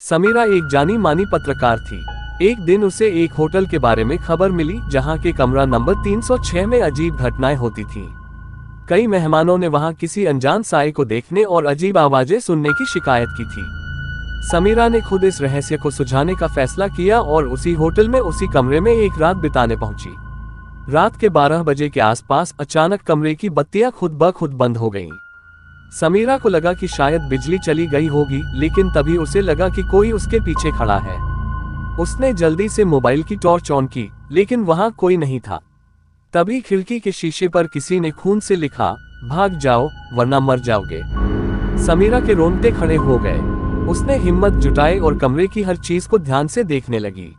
समीरा एक जानी मानी पत्रकार थी। एक दिन उसे एक होटल के बारे में खबर मिली जहां के कमरा नंबर 306 में अजीब घटनाएं होती थीं। कई मेहमानों ने वहां किसी अनजान साए को देखने और अजीब आवाजें सुनने की शिकायत की थी। समीरा ने खुद इस रहस्य को सुलझाने का फैसला किया और उसी होटल में उसी कमरे में एक रात बिताने पहुंची। रात के 12 बजे के आसपास अचानक कमरे की बत्तियां खुद ब खुद बंद हो गईं। समीरा को लगा कि शायद बिजली चली गई होगी, लेकिन तभी उसे लगा कि कोई उसके पीछे खड़ा है। उसने जल्दी से मोबाइल की टॉर्च ऑन की, लेकिन वहां कोई नहीं था। तभी खिड़की के शीशे पर किसी ने खून से लिखा, भाग जाओ वरना मर जाओगे। समीरा के रोंगटे खड़े हो गए। उसने हिम्मत जुटाई और कमरे की हर चीज को ध्यान से देखने लगी।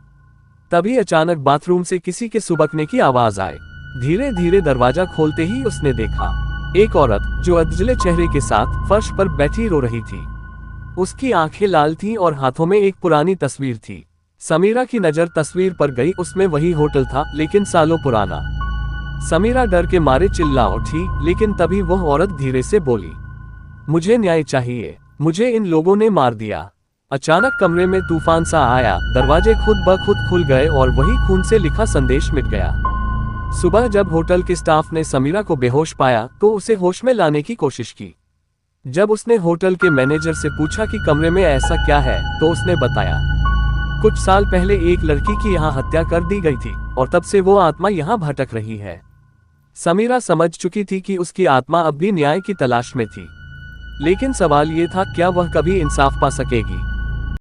तभी अचानक बाथरूम से किसी के सुबकने की आवाज आई। धीरे धीरे दरवाजा खोलते ही उसने देखा एक औरत जो उजले चेहरे के साथ फर्श पर बैठी रो रही थी। उसकी आंखें लाल थीं और हाथों में एक पुरानी तस्वीर थी। समीरा की नजर तस्वीर पर गई। उसमें वही होटल था, लेकिन सालों पुराना। समीरा डर के मारे चिल्ला उठी, लेकिन तभी वह औरत धीरे से बोली, मुझे न्याय चाहिए, मुझे इन लोगों ने मार दिया। अचानक कमरे में तूफान सा आया। दरवाजे खुद ब खुद खुल गए और वही खून से लिखा संदेश मिट गया। सुबह जब होटल के स्टाफ ने समीरा को बेहोश पाया तो उसे होश में लाने की कोशिश की। जब उसने होटल के मैनेजर से पूछा कि कमरे में ऐसा क्या है, तो उसने बताया, कुछ साल पहले एक लड़की की यहाँ हत्या कर दी गई थी और तब से वो आत्मा यहाँ भटक रही है। समीरा समझ चुकी थी कि उसकी आत्मा अब भी न्याय की तलाश में थी, लेकिन सवाल ये था, क्या वह कभी इंसाफ पा सकेगी।